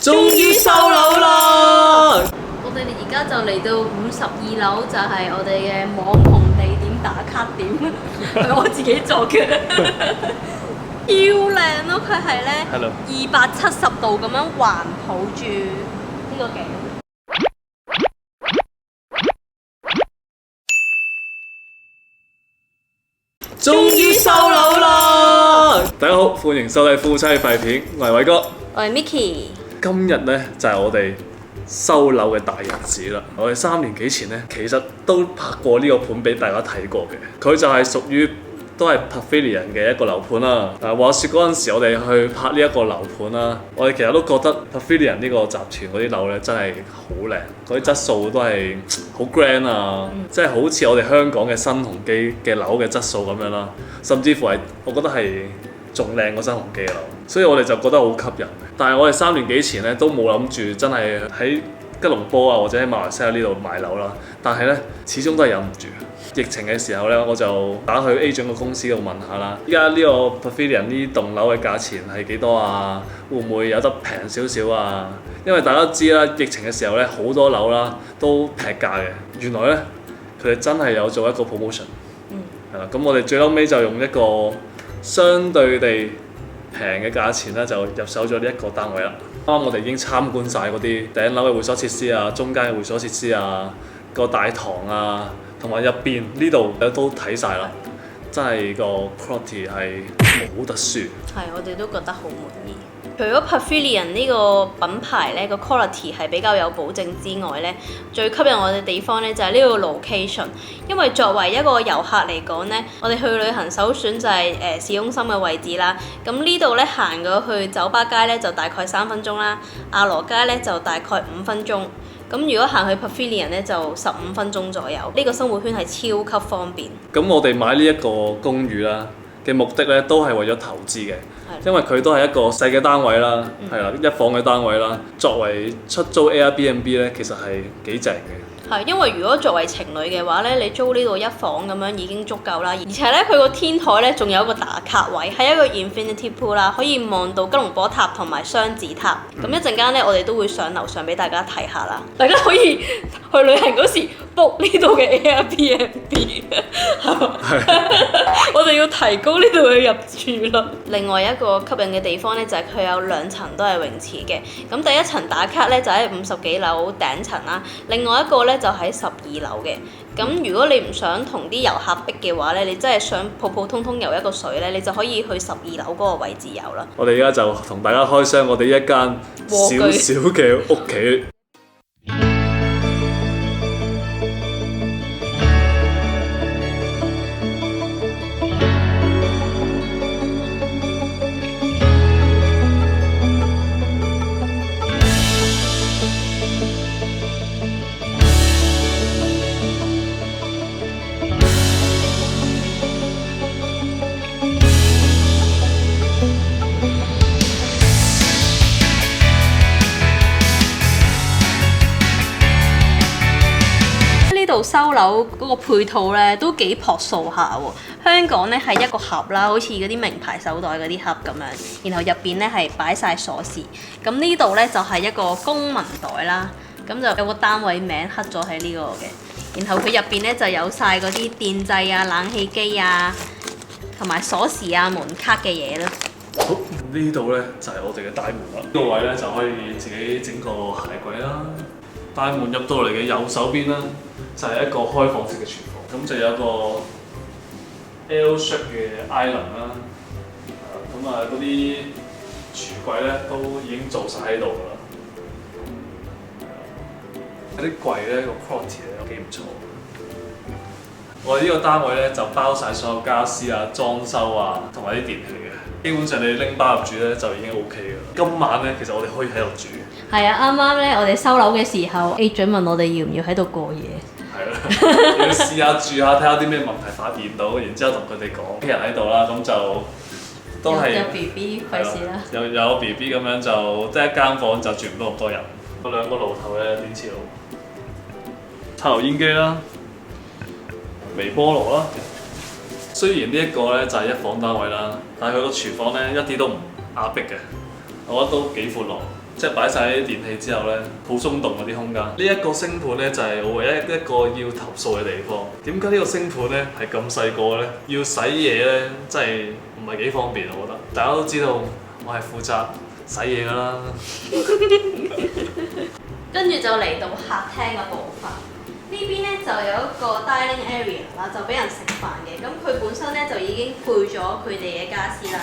終於收樓啦！我哋而家就嚟到52樓，就係我哋嘅網紅地點打卡點，係我自己做嘅，超靚咯！佢係咧270度咁樣環抱住呢個景。終於收樓啦！大家好，歡迎收睇夫妻廢片，我係偉哥，我係 Micky。今日呢，就係我哋收樓嘅大日子啦！我哋3年幾前呢，其實都拍過呢個盤俾大家睇過嘅，佢就係屬於都係 Pavilion 嘅一個樓盤啦。話説嗰陣時，我哋去拍呢一個樓盤啦，我哋其實都覺得 Pavilion 呢個集團嗰啲樓咧真係好靚，嗰啲質素都係好 grand 啊，即係好似我哋香港嘅新鴻基嘅樓嘅質素咁樣啦，甚至乎係我覺得係仲靚過新鴻基嘅樓，所以我哋就覺得好吸引。但係我哋3年幾前咧都冇諗住真係喺吉隆坡啊或者喺馬來西亞呢度買樓啦，但係咧始終都係忍唔住。疫情嘅時候咧，我就打去 agent 個公司度問下啦。依家呢個 Pavilion 呢棟樓嘅價錢係幾多啊？會唔會有得平少少啊？因為大家知啦，疫情嘅時候咧，好多樓啦都劈價嘅。原來咧，佢哋真係有做一個 promotion。係啦，咁我哋最後尾就用一個相對地平嘅價錢咧，就入手咗呢一個單位啦。啱啱我哋已經參觀晒嗰啲頂樓嘅會所設施啊，中間嘅會所設施啊，個大堂啊。同埋入邊呢度都睇晒啦，真係個 quality 係冇得輸。係，我哋都覺得好滿意。除咗 Pavilion 呢個品牌咧，個 quality 係比較有保證之外咧，最吸引我哋地方咧就係呢個 location。因為作為一個遊客嚟講咧，我哋去旅行首選就係市中心嘅位置啦。咁呢度咧行過去酒吧街咧就大概3分鐘啦，亞羅街咧就大概5分鐘。咁如果行去 Pavilion 咧就15分鐘左右，呢個生活圈係超級方便。咁我哋買呢一個公寓啦嘅目的咧，都係為咗投資嘅，因為佢都係一個細嘅單位啦，係啦，一房嘅單位啦，作為出租 Airbnb 咧，其實係幾正嘅。係，因為如果作為情侶嘅話咧，你租呢度一房咁樣已經足夠啦，而且咧佢個天台咧仲有一個打卡位，係一個 Infinity Pool 啦，可以望到吉隆坡塔同埋雙子塔。咁一陣間咧，我哋都會上樓上俾大家睇下啦，大家可以去旅行嗰時 book 呢度嘅 Airbnb。我哋要提高呢度嘅入住率。另外一個吸引嘅地方咧，就係佢有2層都係泳池嘅。咁第一層打卡咧就喺50幾樓頂層啦，另外一個咧就喺12樓嘅。咁如果你唔想同啲遊客逼嘅話咧，你真係想普普通通游一個水咧，你就可以去12樓嗰個位置游啦。我哋而家就同大家開箱我哋一間小小嘅屋企。呢度收樓嗰個配套咧都幾樸素下喎。香港咧係一個盒啦，好似嗰啲名牌手袋嗰啲盒咁樣，然後入邊咧係擺晒鎖匙。咁呢度咧就係一個公文袋啦，咁就有個單位名刻咗喺呢個嘅。然後佢入邊咧就有晒嗰啲電掣啊、冷氣機啊，同埋鎖匙啊、門卡嘅嘢啦。好，呢度咧就係我哋嘅大門啦。呢個位咧就可以自己整個鞋櫃啦。大門入到嚟嘅右手邊啦，就係一個開放式嘅廚房，咁就有一個 L shape 嘅 island 啦。咁啊嗰啲櫥櫃咧都已經做晒喺度㗎啦。嗰啲櫃咧個 quality 咧都幾唔錯。我哋呢個單位咧就包晒所有家私啊、裝修啊同埋啲電器嘅。基本上你拎包入住咧就已經 OK 㗎啦。今晚咧其實我哋可以喺度住。係啊，啱啱咧我哋收樓嘅時候 ，agent 問我哋要唔要喺度過夜。係啦，要試下住下，睇下啲咩問題發現到，然之後同佢哋講，啲人喺度啦，咁就都係有 B B 費事啦。有 B B 咁樣就即係一間房就住唔到咁多人。嗰2個爐頭嘅電磁爐、抽油煙機啦、微波爐啦。雖然呢一個咧就係一房單位啦，但係佢個廚房咧一啲都唔壓迫嘅，我覺得都幾闊落。即係擺晒啲電器之後呢，好鬆動嗰啲空間。呢一個星盤呢，就係我唯一一個要投訴嘅地方。點解呢個星盤呢係咁細個呢？要洗嘢呢，真係唔係幾方便，我覺得。大家都知道我係負責洗嘢㗎啦。跟住就嚟到客廳嘅部分。呢邊咧就有一個 dining area 啦，就俾人食飯嘅。咁佢本身咧就已經配咗佢哋嘅家私啦。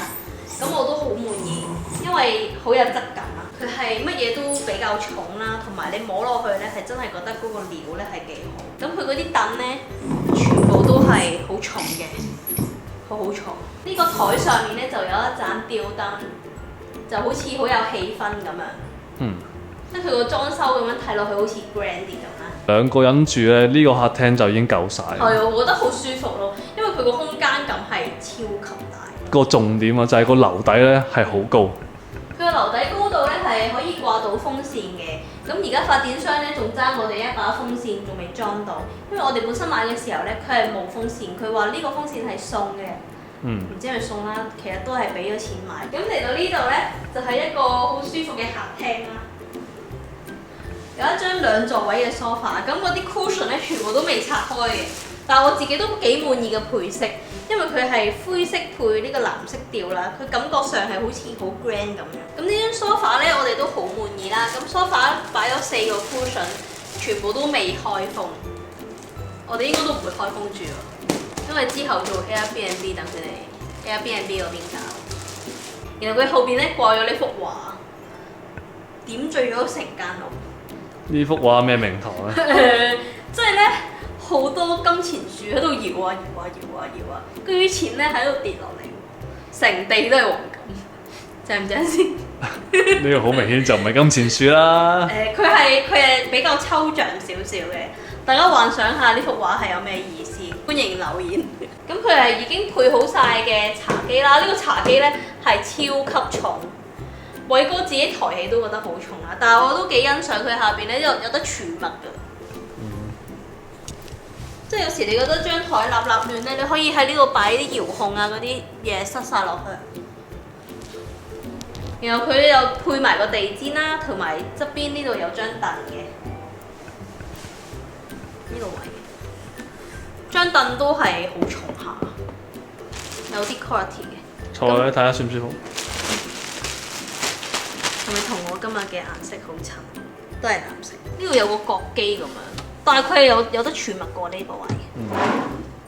咁我都好滿意，因為好有質感啊。佢係乜嘢都比較重啦，同埋你摸落去咧係真係覺得嗰個料咧係幾好。咁佢嗰啲凳咧全部都係好重嘅，好重。呢個台上面咧就有一盞吊燈，就好似好有氣氛咁樣。即係佢個裝修咁樣睇落去好似 grand 啲咁啦。2個人住咧，呢個客廳就已經夠晒。係啊，我覺得好舒服咯，因為佢個空間感係超級大。個重點啊，就係個樓底咧係好高。佢個樓底高度咧係可以掛到風扇嘅。咁而家發展商咧仲爭我哋一把風扇仲未裝到，因為我哋本身買嘅時候咧佢係冇風扇，佢話呢個風扇係送嘅。唔知係咪送啦，其實都係俾咗錢買。咁嚟到呢度咧就係一個好舒服嘅客廳啦。有一張2座位嘅 sofa， 咁嗰啲 cushion 咧全部都未拆開嘅，但係我自己都幾滿意嘅配色，因為佢係灰色配呢個藍色調啦，佢感覺上係好似好 grand 咁樣。咁呢張 sofa 咧我哋都好滿意啦，咁 sofa 擺咗4個 cushion， 全部都未開封，我哋應該都唔會開封住喎，因為之後做 Airbnb 等佢哋 Airbnb 嗰邊搞。然後佢後邊咧掛咗呢幅畫，點綴咗成間屋。呢幅畫咩名堂咧？即係咧好多金錢樹喺度搖啊搖啊搖啊搖啊，跟住啲錢咧喺度跌落嚟，成地都係黃金，正唔正先？呢個好明顯就唔係金錢樹啦。佢係比較抽象少少嘅，大家幻想下呢幅畫係有咩意思？歡迎留言。咁佢係已經配好晒嘅茶几啦，呢個茶几咧係超級重。偉哥自己抬起都覺得好重啦，但係我都幾欣賞佢下邊咧有得儲物㗎。即係有時你覺得張台立亂咧，你可以喺呢度擺啲遙控啊嗰啲嘢塞晒落去。然後佢又配埋個地氈啦，同埋側邊呢度有張凳嘅，呢個位。張凳都係好重下，有啲 quality 嘅。坐落去睇下舒唔舒服？係咪同我今日嘅顏色好襯？都係藍色。呢度有個角機咁樣，但係佢係有得儲物過呢個位。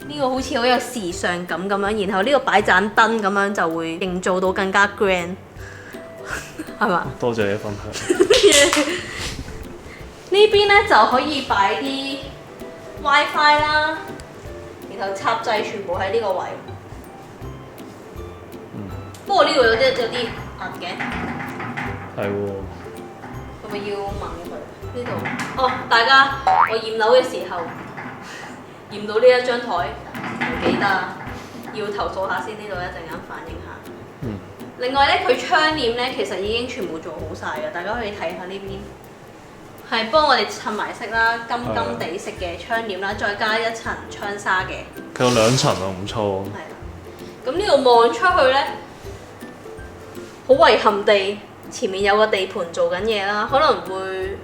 呢個好似好有時尚感咁樣，然後呢個擺盞燈咁樣就會營造到更加 grand， 係嘛？多謝你分享。呢邊咧就可以擺啲 WiFi 啦，然後插掣全部喺呢個位。不過呢度有啲硬嘅。係喎。係咪要問佢呢度？哦，大家我驗樓嘅時候驗到呢一張台，唔記得要投訴下先，呢度一陣間反映下。另外咧，佢窗簾咧其實已經全部做好晒嘅，大家可以睇下呢邊，係幫我哋襯埋色啦，金地色嘅窗簾啦，再加一層窗紗嘅。佢有2層啊，唔錯。係啦，咁呢度望出去咧，好遺憾地，前面有個地盤做緊嘢啦，可能會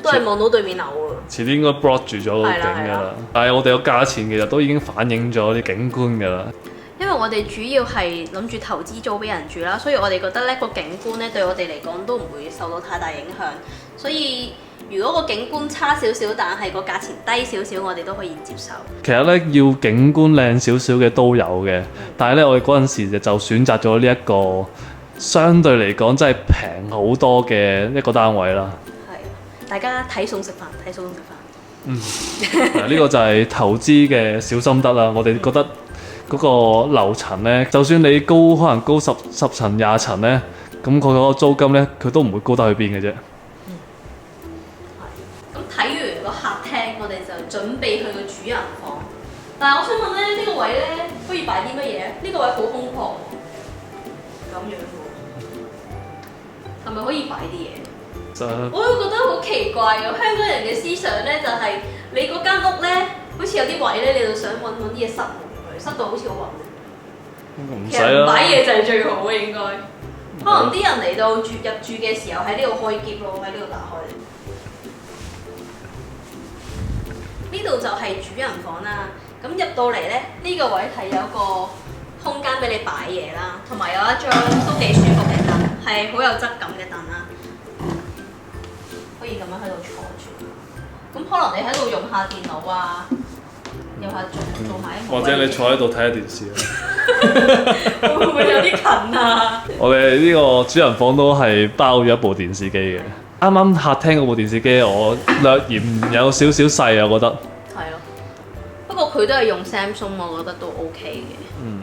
都係望到對面樓喎。遲啲應該 block 住咗個景㗎啦。但係我哋個價錢其實都已經反映咗啲景觀㗎啦。因為我哋主要係諗住投資租俾人住啦，所以我哋覺得咧個景觀咧對我哋嚟講都唔會受到太大影響。所以如果個景觀差少少，但係個價錢低少少，我哋都可以接受。其實咧要景觀靚少少嘅都有嘅，但係咧我哋嗰陣時就選擇咗呢一個相對嚟講真係平好多嘅一個單位啦。係，大家睇餸食飯，睇餸食飯。呢個就係投資嘅小心得啦。我哋覺得嗰個樓層咧，就算你可能高10層20層咧，咁佢嗰個租金咧，佢都唔會高得去邊嘅啫。咁睇完個客廳，我哋就準備去個主人房。但係我想問咧，呢個位咧可以擺啲乜嘢？呢個位好空曠喎，咁樣喎，係咪可以擺啲嘢？我都覺得好奇怪嘅，香港人嘅思想咧就係你嗰間屋咧，好似有啲位咧，你就想揾啲嘢塞滿佢，塞到好似好混亂。唔其實唔擺嘢就係最好嘅應該。可能啲人嚟到入住嘅時候喺呢度開篋咯，喺呢度打開。呢度就係主人房啦。咁入到嚟咧，呢個位係有一個空間俾你擺嘢啦，同埋有一張都幾舒服嘅凳，係好有質感嘅凳啦。可以咁樣喺度坐住。咁可能你喺度用下電腦啊，用下做埋啲。或者你坐喺度睇下電視啊。會唔會有啲近啊？我哋呢個主人房都係包咗一部電視機嘅。啱啱客廳嗰部電視機，我略嫌有少少細啊，我覺得。係咯。不過佢都係用 Samsung，我覺得都 OK 嘅。嗯。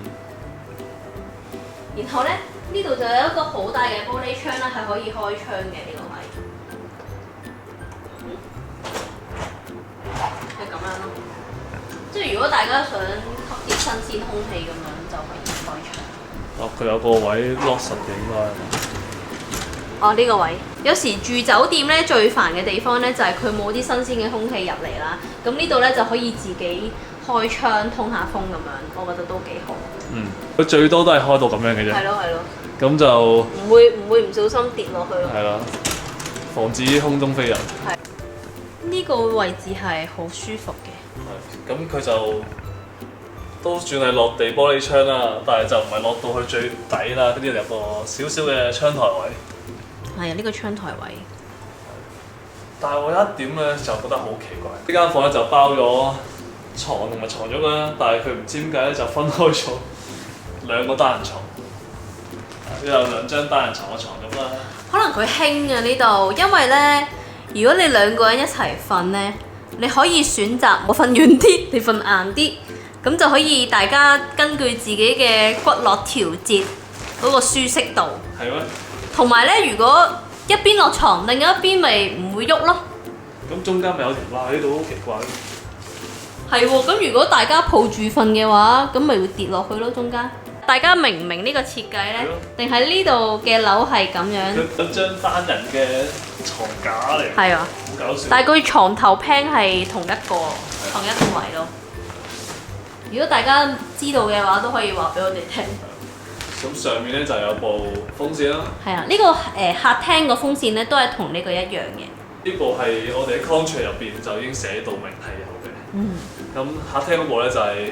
然後咧，呢度就有一個好大嘅玻璃窗啦，係可以開窗嘅呢個位。係咁樣咯。即係如果大家想吸啲新鮮空氣咁樣，就可以開窗。哦，佢有個位 lock 實嘅應該。哦，呢個位。有時住酒店咧最煩嘅地方咧就係佢冇啲新鮮嘅空氣入嚟啦。咁呢度咧就可以自己開窗通下風咁樣，我覺得都幾好。嗯，佢最多都係開到咁樣嘅啫。係咯係咯。咁就唔會唔小心跌落去咯。係啦，防止空中飛人。係。呢個位置係好舒服嘅。係，咁佢就都算係落地玻璃窗啦，但係就唔係落到去最底啦，呢度有個少少嘅窗台位。係啊，呢個窗台位。但係我有一點咧就覺得好奇怪，呢間房咧就包咗床同埋床褥啦，但係佢唔知點解咧就分開咗兩個單人床，有兩張單人床嘅床褥啦。可能佢興啊呢度，因為咧，如果你兩個人一齊瞓咧，你可以選擇我瞓軟啲，你瞓硬啲，咁就可以大家根據自己嘅骨骼調節嗰個舒適度。係咩？同埋咧，如果一邊落床，另一邊咪唔會喐咯。咁中間咪有條罅喺度，好奇怪。係喎，咁如果大家抱住瞓嘅話，咁咪會跌落去咯中間。大家明唔明呢個設計咧？定係呢度嘅樓係咁樣？一張單人嘅床架嚟。係啊。好搞笑。但係佢床頭 pan 係同一個位咯。如果大家知道嘅話，都可以話俾我哋聽。咁上面咧就有部風扇啦。係啊，呢個客廳個風扇咧都係同呢個一樣嘅。呢部係我哋喺 contract 入邊就已經寫到明係有嘅。嗯。咁客廳嗰部咧就係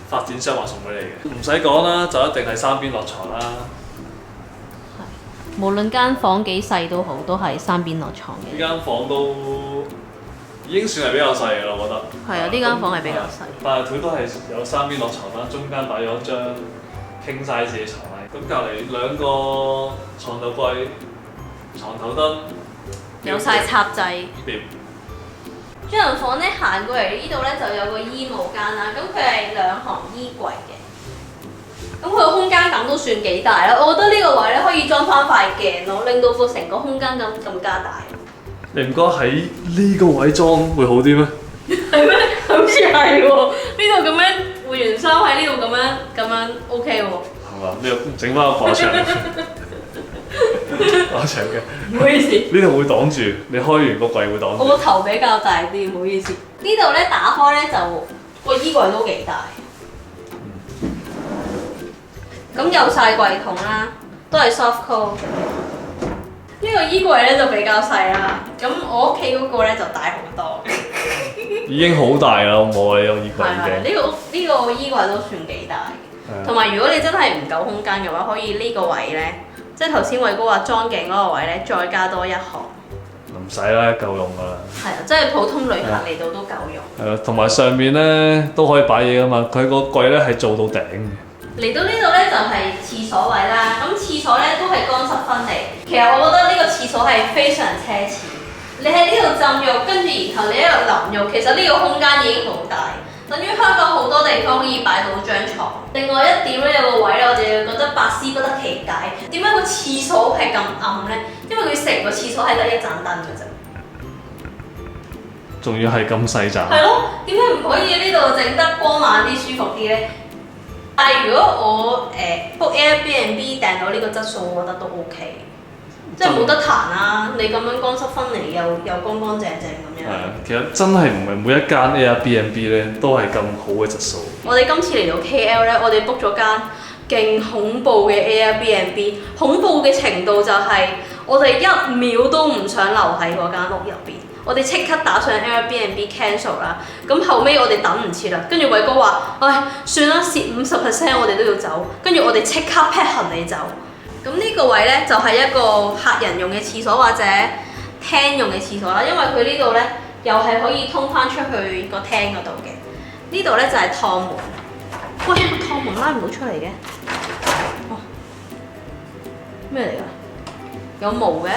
發展商話送俾你嘅，唔使講啦，就一定係三邊落床啦。係。無論間房幾細都好，都係三邊落床嘅。呢間房都已經算係比較細嘅啦，我覺得。係啊，呢間房係比較細。但係佢都係有三邊落床啦，中間擺咗張king size嘅床位，咁隔離兩個床頭櫃、床頭燈，有晒插掣。掂。主人房咧行過嚟呢度咧就有個衣帽間啦，咁佢係兩行衣櫃嘅，咁佢個空間感都算幾大啦。我覺得呢個位咧可以裝翻塊鏡咯，令到個成個空間感更加大。你唔覺得喺呢個位裝會好啲咩？係咩？好似係喎，呢度咁樣換完衫喺呢度咁樣 OK 喎。係嘛？呢度整翻個掛牆，掛牆嘅。唔好意思。呢度會擋住，你開完個櫃會擋住。我個頭比較大啲，唔好意思。呢度咧打開咧就個衣櫃都幾大。咁有晒櫃桶啦，都係 soft close。呢個衣櫃咧就比較細啦，咁我屋企嗰個咧就大好多。已經好大啦，我呢個衣櫃已經。呢個衣櫃都算幾大嘅，同埋如果你真係唔夠空間嘅話，可以呢個位咧，即係頭先偉哥話裝鏡嗰個位咧，再加多一行。唔使啦，夠用㗎啦。係啊，即係普通旅客嚟到都夠用。係啊，同埋上面咧都可以擺嘢㗎嘛，佢個櫃咧係做到頂嘅。嚟到呢度咧就係廁所位啦，咁廁所咧都係乾濕分離。其實我覺得呢個廁所係非常奢侈。你喺呢度浸浴，跟住然後你喺度淋浴，其實呢個空間已經好大，等於香港好多地方可以擺到張床。另外一點咧有個位咧，我哋覺得百思不得其解，點解個廁所係咁暗咧？因為佢成個廁所係得一盞燈嘅啫。仲要係咁細盞。係咯，點解唔可以呢度整得光猛啲、舒服啲咧？但係如果我book Airbnb 訂到呢個質素，我覺得都 OK， 即係冇得彈啦。你咁樣乾濕分離又乾乾淨淨咁樣。係啊，其實真係唔係每一間 Airbnb 咧都係咁好嘅質素。我哋今次嚟到 KL 咧，我哋 book 咗間勁恐怖嘅 Airbnb， 恐怖嘅程度就係我哋1秒都唔想留喺嗰間屋入邊，我哋即刻打上 Airbnb cancel 啦。咁後尾我哋等唔切啦，跟住偉哥話：唉，算啦，蝕50%我哋都要走。跟住我哋即刻 pack 行李走。咁呢個位呢，就係一個客人用嘅廁所或者廳用嘅廁所啦，因為佢呢度呢，又係可以通翻出去個廳嗰度嘅。呢度呢，就係趟門。喂，個趟門拉唔到出嚟嘅。哦，咩嚟㗎？有毛嘅。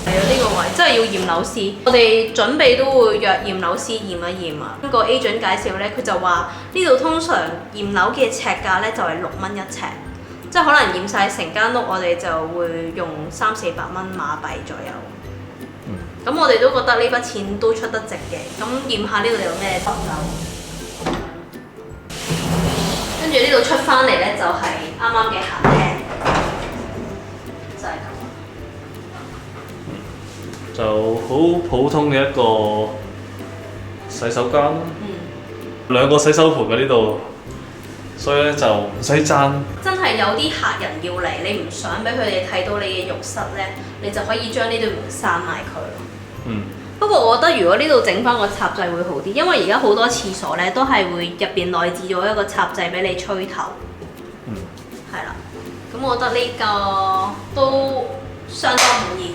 係啊，呢個位真係要驗樓師。我哋準備都會約驗樓師驗一驗啊。個 agent 介紹呢，佢就話呢度通常驗樓嘅尺價呢，就係6蚊一尺。即係可能驗晒成間屋，我哋就會用300-400蚊馬幣左右。咁我哋都覺得呢筆錢都出得值嘅。咁驗下呢度有咩得樓？跟住呢度出翻嚟呢，就係啱啱嘅客廳，就係咁。就好普通嘅一個洗手間，2個洗手盆嘅呢度。所以咧就唔使爭。真係有啲客人要嚟，你唔想俾佢哋睇到你嘅浴室咧，你就可以將呢對門閂埋佢咯。不過我覺得如果呢度整翻個插掣會好啲，因為而家好多廁所咧都係會入邊內置咗一個插掣俾你吹頭。係啦，咁我覺得呢個都相當滿意。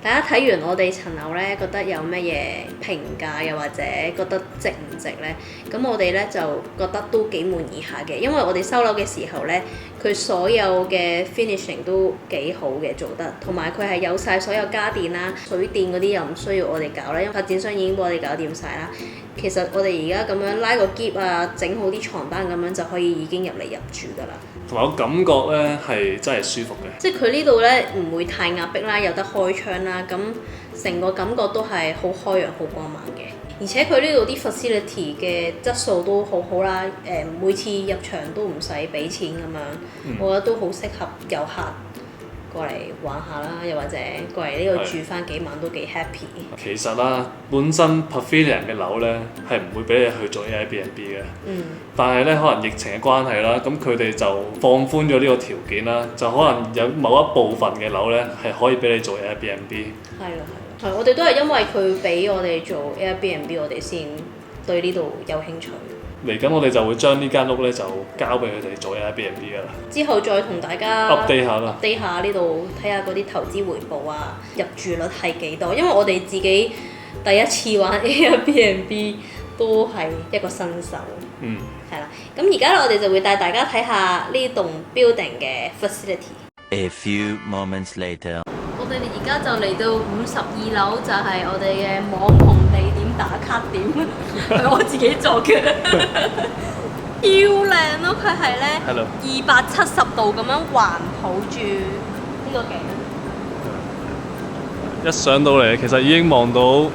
大家睇完我哋層樓咧，覺得有乜嘢評價，又或者覺得值唔值咧？咁我哋咧就覺得都幾滿意下嘅，因為我哋收樓嘅時候咧，佢所有嘅 finishing 都幾好嘅做得，同埋佢係有晒所有家電啦、水電嗰啲又唔需要我哋搞啦，因為發展商已經幫我哋搞掂晒啦。其實我哋而家咁樣拉個篋啊，整好啲床單咁樣就可以已經入嚟入住㗎啦。同埋我感覺咧係真係舒服嘅。即係佢呢度咧唔會太壓迫啦，有得開窗啦，咁成個感覺都係好開揚、好光猛嘅。而且佢呢度啲 facility 嘅質素都好好啦，每次入場都唔使俾錢咁樣，我覺得都好適合遊客過嚟玩下啦，又或者過嚟呢度住翻幾晚都幾 happy。其實啦，本身 Pavilion 嘅樓咧係唔會俾你去做 Airbnb 嘅，但係咧可能疫情嘅關係啦，咁佢哋就放寬咗呢個條件啦，就可能有某一部分嘅樓咧係可以俾你做 Airbnb。係咯。係，我哋都係因為佢俾我哋做 Airbnb，我哋先對呢度有興趣。嚟緊我哋就會將呢間屋咧就交俾佢哋做 Airbnb 㗎啦。之後再同大家 update 下啦，update 下呢度睇下嗰啲投資回報啊，入住率係幾多？因為我哋自己第一次玩 Airbnb 都係一個新手。係啦，咁而家我哋就會帶大家睇下呢棟 building 嘅 facility。A few moments later。我哋而家就嚟到52樓，就係我哋嘅網紅地點打卡點，係我自己做嘅，超靚咯！佢係咧270度咁樣環抱住呢個景。一上到嚟，其實已經望到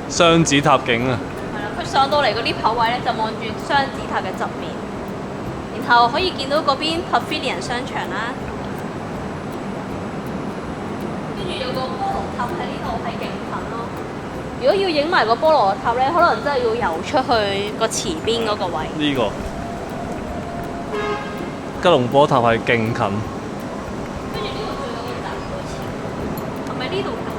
雙子塔景啊！係啦，佢上到嚟嗰啲口位咧，就望住雙子塔嘅側面，然後可以見到嗰邊 Pavilion 商場啦。有個菠蘿塔喺呢度係勁近咯。如果要影埋個菠蘿塔咧，可能真係要游出去個池邊嗰個位。呢個吉隆坡塔係勁近。跟住呢度仲有個集水池，係咪呢度近？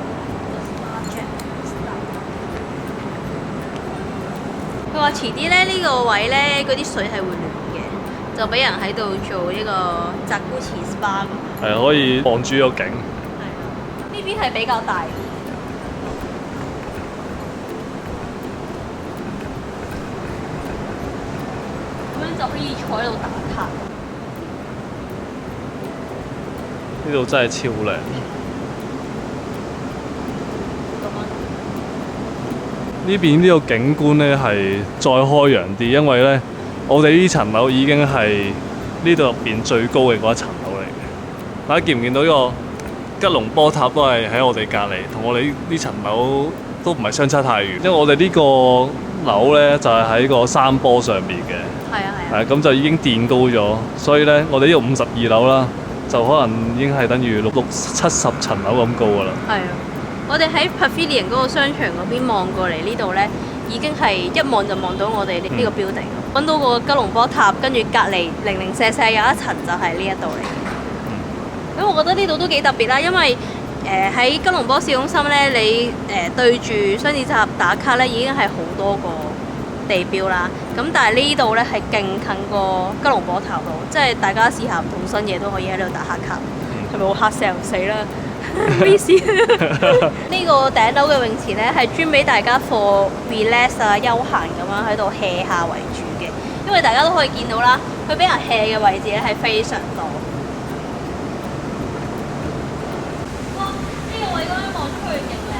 佢話遲啲咧呢個位咧嗰啲水係會暖嘅，就俾人喺度做一個扎古池 SPA 咁。係可以望住個景。呢邊係比較大啲，咁樣就可以坐喺度打卡。呢度真係超靚。呢邊呢個景觀呢係再開揚啲，因為呢，我哋呢層樓已經係呢度入邊最高嘅嗰一層樓嚟嘅。大家見唔見到呢個吉隆坡塔都係喺我哋隔離，同我哋呢層樓都唔係相差太遠。因為我哋呢個樓呢就係喺個山坡上面嘅，係啊，咁就已經墊高咗，所以呢，我哋呢度52樓啦，就可能已經係等於60-70層樓咁高㗎啦。係啊，我哋喺 Pavilion 嗰個商場嗰邊望過嚟呢度呢，已經係一望就望到我哋呢個 building，揾到個吉隆坡塔，跟住隔離零零舍舍有一層就係呢一度嚟。咁我覺得呢度都幾特別啦，因為喺吉隆坡市中心咧，你對住雙子塔打卡咧，已經係好多個地標啦。咁但係呢度咧係勁近個吉隆坡塔度，即係大家試下唔同新嘢都可以喺呢度打下卡。係咪好黑 sell 死啦？咩事？呢個頂樓嘅泳池咧係專俾大家 for relax 啊、休閒咁樣喺度 hea 下為主嘅，因為大家都可以見到啦，佢俾人 hea 嘅位置咧係非常多。我而家望出去勁靚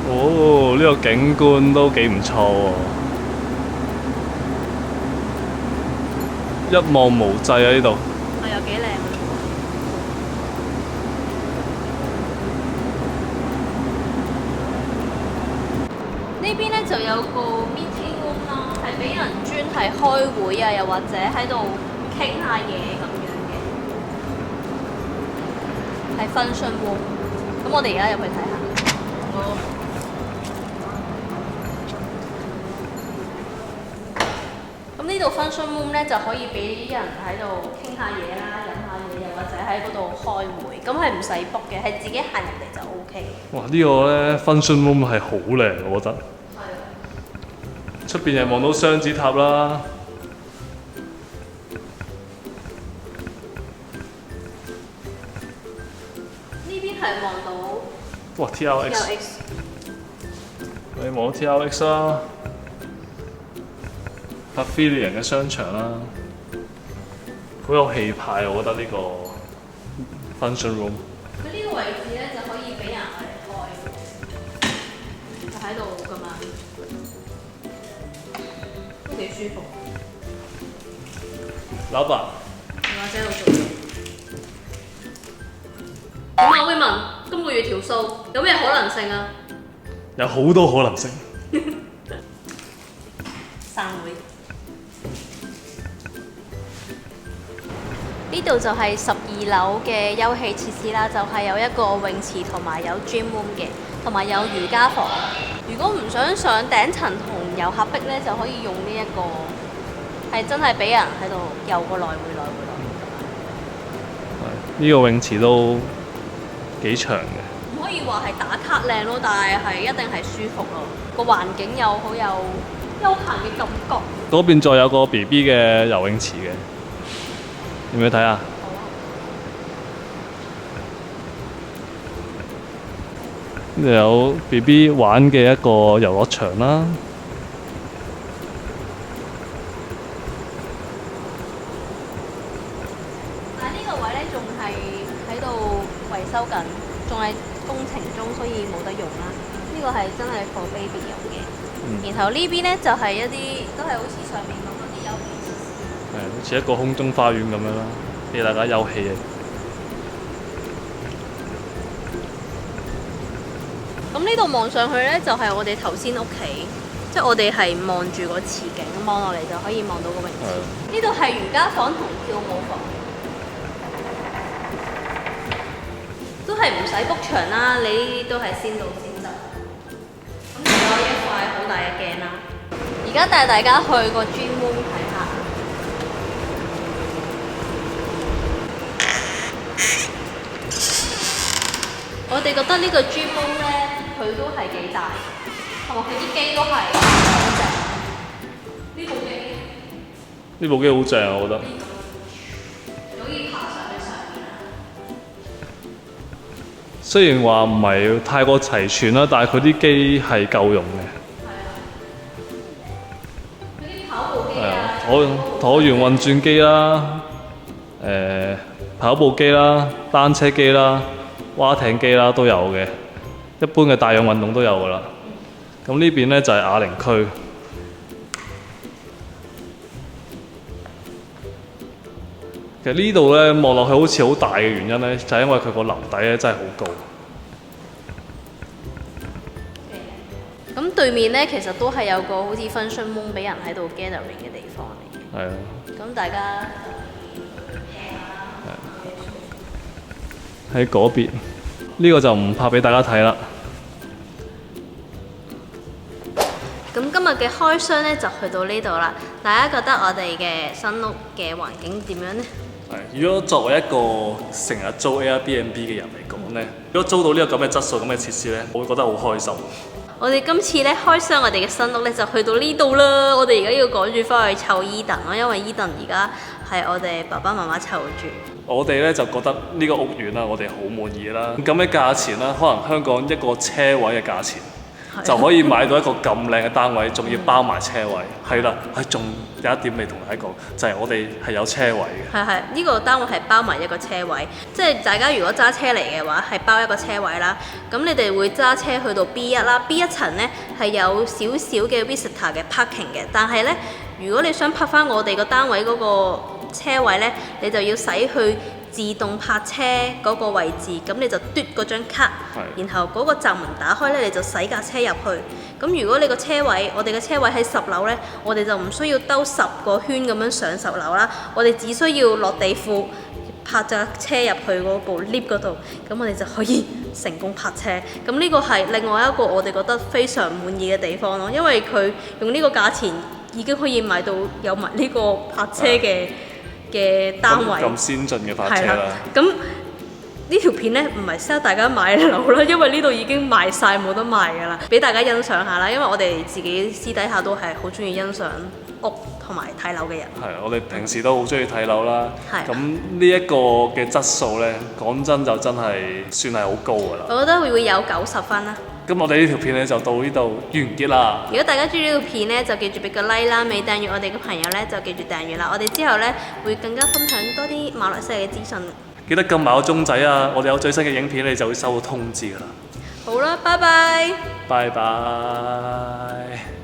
喎！哦，呢個景觀都幾唔錯喎，一望無際啊！呢度係又幾靚啊！呢邊咧就有個 meeting room 啦，係俾人專係開會啊，又或者喺度傾下嘢咁樣嘅，係 function room。咁我哋而家入去睇下。咁呢度 function room 咧就可以俾人喺度傾下嘢啦、飲下嘢，又或者喺嗰度開會。咁係唔使 book 嘅，係自己行入嚟就 OK。哇！呢個咧 function room 係好靚，我覺得。係啊。出邊又望到雙子塔啦。呢邊係望到哇 ！TRX， 你望到 TRX 啦 ，Pavilion 嘅商場啦，好有氣派，我覺得呢個 function room。佢呢個位置咧就可以俾人嚟開，就喺度咁樣，都幾舒服。老闆，你或者喺度做嘢。點啊，威文？今個月條數有咩可能性啊？有好多可能性。散會。呢度就係12樓嘅休憩設施啦，就係有一個泳池同埋有 gym room 嘅，同埋有瑜伽房。如果唔想上頂層同遊客逼咧，就可以用呢一個，係真係俾人喺度遊個來回來回來回。呢個泳池都幾長嘅。唔可以話係打卡靚咯，但係一定係舒服咯。個環境又好有休閒嘅感覺。嗰邊再有個 BB 嘅游泳池嘅，要唔要睇下？呢度有 BB 玩嘅一個遊樂場啦。但係呢個位咧仲係喺度維修緊，仲係工程中，所以冇得用啦。呢個係真係 for baby 用嘅。然後呢邊咧就係一啲都係好似上面咁嗰啲休憩設施。係，好似一個空中花園咁樣啦，俾大家休憩嘅。咁呢度望上去咧，就係我哋頭先屋企，即係我哋係望住個池景，望落嚟就可以望到個泳池。呢度係瑜伽房同跳舞房，都係唔使 book 場啦，你呢啲都係先到先得。咁仲有一塊好大嘅鏡啦。而家帶大家去個 gym room 睇下。我哋覺得呢個 gym room 咧，佢都係幾大，同埋佢啲機都係好正。呢部機好正啊，我覺得。可以爬上去上面啊！雖然話唔係太過齊全啦，但係佢啲機係夠用嘅。係啊，嗰啲跑步機係啊啊，，橢圓運轉機啦，跑步機啦，單車機啦，蛙艇機啦都有嘅，一般嘅帶氧運動都有㗎啦。咁呢邊呢，就係啞鈴區。其實呢度咧望落去好似好大嘅原因咧，就係因為佢個樓底咧真係好高。咁對面咧，其實都係有個好似 function room 俾人喺度 gathering 嘅地方嚟嘅。係啊。咁大家喺嗰邊。呢個就唔拍俾大家睇啦。咁今日嘅開箱呢，就去到呢度啦。大家覺得我哋嘅新屋嘅環境點樣呢？如果作為一個成日租 Airbnb 嘅人嚟講呢，如果租到呢個咁嘅質素、咁嘅設施呢，我會覺得好開心。我哋今次呢，開箱我哋嘅新屋呢，就去到呢度啦。我哋而家要趕住翻去湊伊頓咯，因為伊頓而家係我哋爸爸媽媽湊住。我哋呢就覺得呢個屋苑啦，我哋好滿意啦。咁嘅價錢啦，可能香港一個車位嘅價錢。就可以買到一個咁靚嘅單位，仲要包埋車位。係啦，仲有一點未同大家講，就係我哋係有車位嘅。係呢個單位係包埋一個車位，即係大家如果揸車嚟嘅話，係包一個車位啦。咁你哋會揸車去到 B1 啦，B1 層呢係有少少嘅 visitor 嘅 parking 嘅，但係呢，如果你想泊翻我哋個單位嗰個車位呢，你就要駛去自動泊車嗰個位置，咁你就嘟嗰張卡，然後嗰個閘門打開呢，你就駛架車入去。咁如果你個車位，我哋嘅車位喺10樓呢，我哋就唔需要兜10個圈咁樣上10樓啦，我哋只需要落地庫泊架車入去嗰部 lift 嗰度，咁我哋就可以成功泊車。咁呢個係另外一個我哋覺得非常滿意嘅地方咯，因為佢用呢個價錢已經可以買到有埋呢個泊車嘅單位，咁先進嘅泊車啦。咁呢條片呢，唔係 sell 大家買樓啦，因為呢度已經賣晒冇得賣㗎啦，俾大家欣賞下啦。因為我哋自己私底下都係好中意欣賞屋同埋睇樓嘅人。我哋平時都好中意睇樓啦。咁呢一個嘅質素呢，講真就真係算係好高㗎啦。我覺得會有90分啦。咁我哋呢條片呢，就到呢度完結啦。如果大家中意呢條片呢，就記住俾個 like 啦。未訂閱我哋嘅朋友呢，就記住訂閱啦。我哋之後呢，會更加分享多啲馬來西亞嘅資訊。記得撳埋個鐘仔啊！我哋有最新嘅影片，你就會收到通知㗎啦。好啦，拜拜。拜拜。